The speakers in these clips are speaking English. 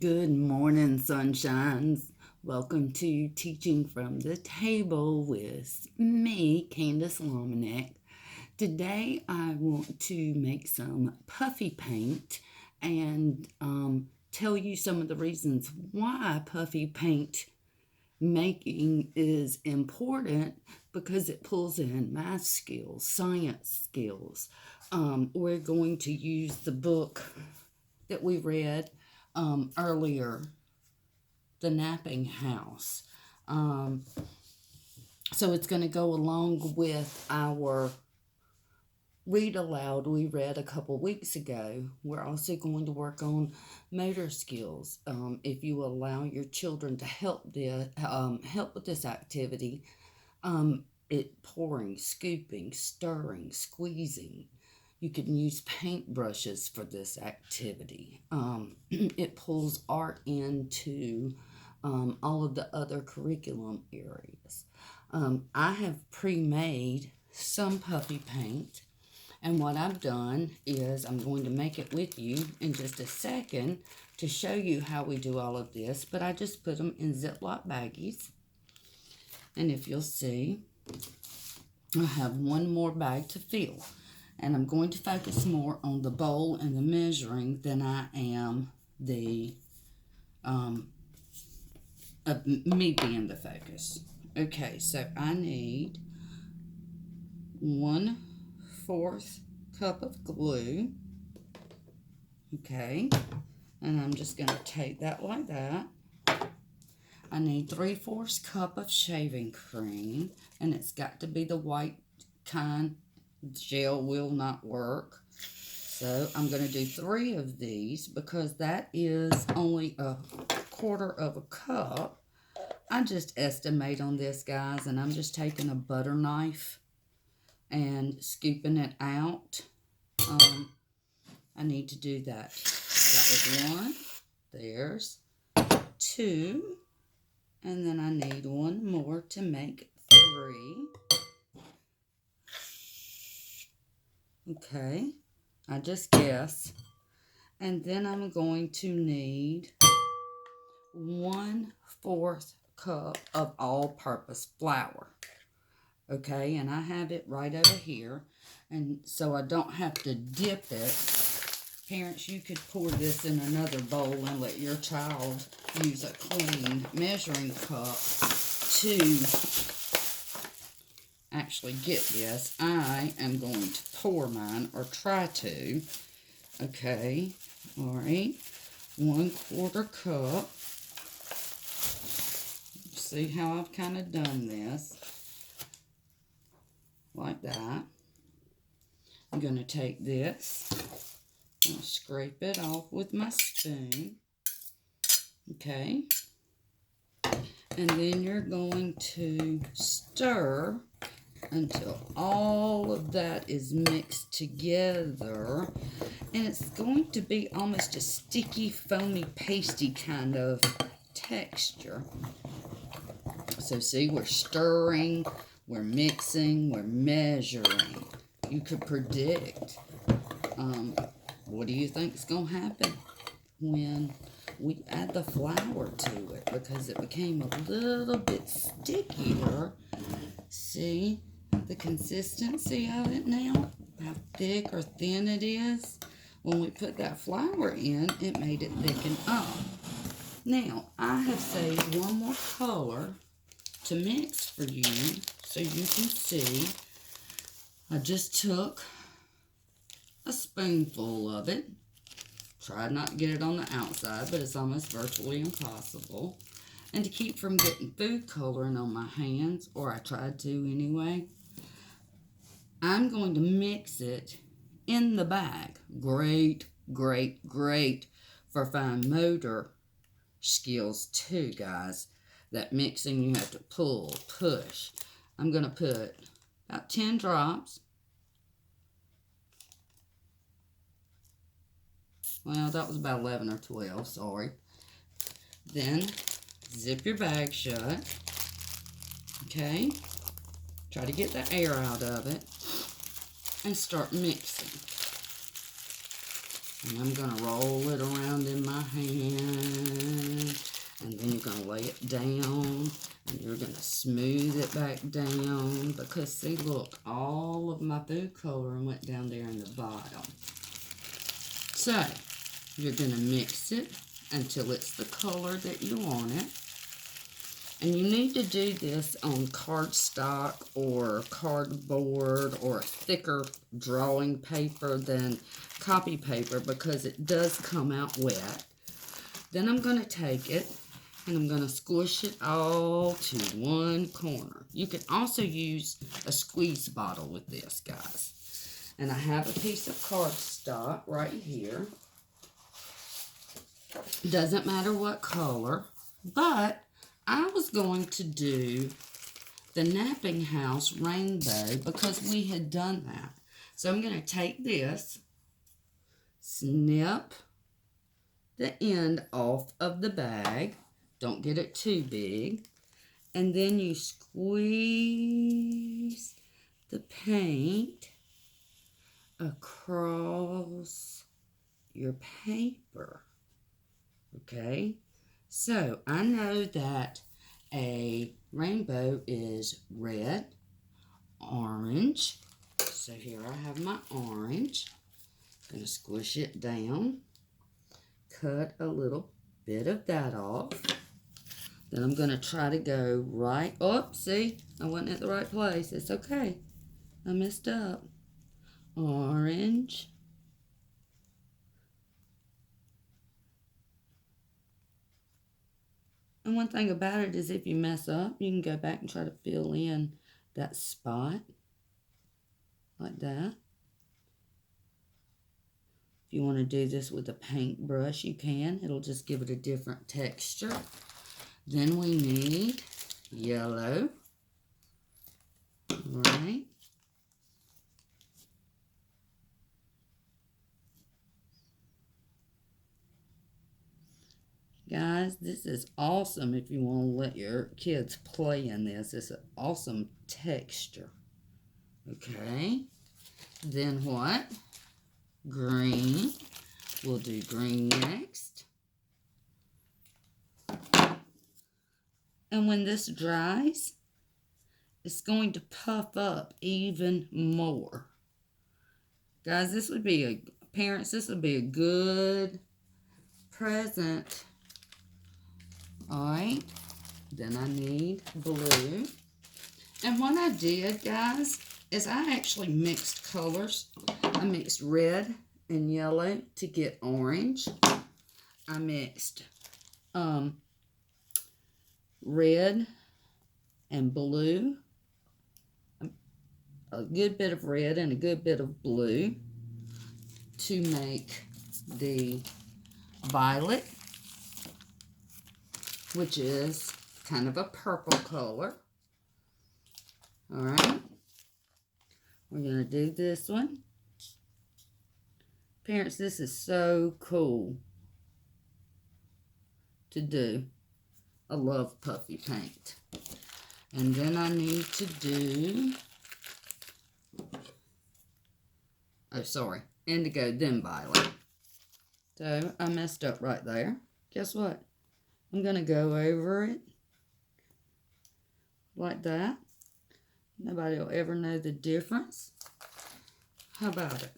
Good morning, sunshines. Welcome to Teaching from the Table with me, Candace Lomanek. Today I want to make some puffy paint and tell you some of the reasons why puffy paint making is important, because it pulls in math skills, science skills. We're going to use the book that we read earlier, The Napping House. So it's going to go along with our read aloud we read a couple weeks ago. We're also going to work on motor skills. If you allow your children to help with this activity, pouring, scooping, stirring, squeezing. You can use paintbrushes for this activity. It pulls art into all of the other curriculum areas. I have pre-made some puffy paint, and what I've done is I'm going to make it with you in just a second to show you how we do all of this, but I just put them in Ziploc baggies. And if you'll see, I have one more bag to fill. And I'm going to focus more on the bowl and the measuring than I am the me being the focus. Okay, so I need 1/4 cup of glue. Okay, and I'm just going to take that like that. I need 3/4 cup of shaving cream, and it's got to be the white kind. Gel will not work. So I'm going to do 3 of these because that is only 1/4 of a cup. I just estimate on this, guys, and I'm just taking a butter knife and scooping it out. I need to do that. That was 1. There's 2. And then I need 1 more to make 3. Okay, I just guess. And then I'm going to need 1/4 cup of all-purpose flour. Okay, and I have it right over here. And so I don't have to dip it. Parents, you could pour this in another bowl and let your child use a clean measuring cup to actually get this. I am going to pour mine, or try to. Okay, all right, 1/4 cup. See how I've kind of done this, like that. I'm going to take this and scrape it off with my spoon. Okay, and then you're going to stir until all of that is mixed together, and it's going to be almost a sticky, foamy, pasty kind of texture. So see, we're stirring, we're mixing, we're measuring. You could predict. What do you think is going to happen when we add the flour to it? Because it became a little bit stickier. See the consistency of it now? How thick or thin it is? When we put that flour in, it made it thicken up. Now, I have saved 1 more color to mix for you so you can see. I just took a spoonful of it. Tried not to get it on the outside, but it's almost virtually impossible. And to keep from getting food coloring on my hands, or I tried to anyway, I'm going to mix it in the bag. Great, great, great for fine motor skills too, guys. That mixing, you have to pull, push. I'm going to put about 10 drops. Well, that was about 11 or 12, sorry. Then zip your bag shut. Okay. Try to get the air out of it. And start mixing. And I'm going to roll it around in my hand. it down, and you're going to smooth it back down, because see, look, all of my food coloring went down there in the bottom. So you're going to mix it until it's the color that you want it. And you need to do this on cardstock or cardboard or thicker drawing paper than copy paper, because it does come out wet. Then I'm going to take it and I'm going to squish it all to one corner. You can also use a squeeze bottle with this, guys. And I have a piece of cardstock right here. Doesn't matter what color, but I was going to do the Napping House rainbow because we had done that. So I'm going to take this, snip the end off of the bag. Don't get it too big. And then you squeeze the paint across your paper. Okay? So, I know that a rainbow is red, orange. So, here I have my orange. I'm going to squish it down. Cut a little bit of that off. Then I'm going to try to go right. Oh, see? I wasn't at the right place. It's okay. I messed up. Orange. And one thing about it is if you mess up, you can go back and try to fill in that spot. Like that. If you want to do this with a paintbrush, you can. It'll just give it a different texture. Then we need yellow. Right. Guys, this is awesome if you want to let your kids play in this. It's an awesome texture. Okay. Then what? Green. We'll do green next. And when this dries, it's going to puff up even more. Guys, this would be parents, this would be a good present. Alright, then I need blue. And what I did, guys, is I actually mixed colors. I mixed red and yellow to get orange. I mixed red and blue. A good bit of red and a good bit of blue to make the violet, which is kind of a purple color. Alright. We're going to do this one. Parents, this is so cool to do. I love Puffy Paint. And then I need to do, indigo, then violet. So I messed up right there. Guess what? I'm going to go over it like that. Nobody will ever know the difference. How about it?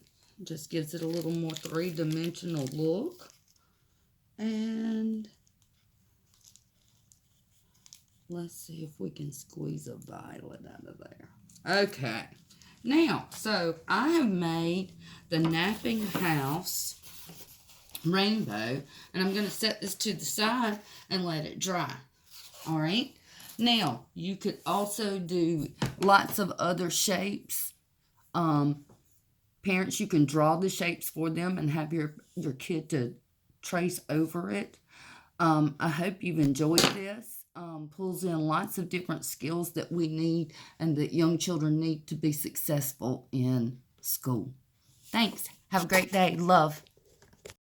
Just gives it a little more three-dimensional look. And let's see if we can squeeze a violet out of there. Okay. Now, so I have made the Napping House rainbow, and I'm going to set this to the side and let it dry. All right. Now, you could also do lots of other shapes. Parents, you can draw the shapes for them and have your kid to trace over it. I hope you've enjoyed this. Pulls in lots of different skills that we need and that young children need to be successful in school. Thanks. Have a great day. Love.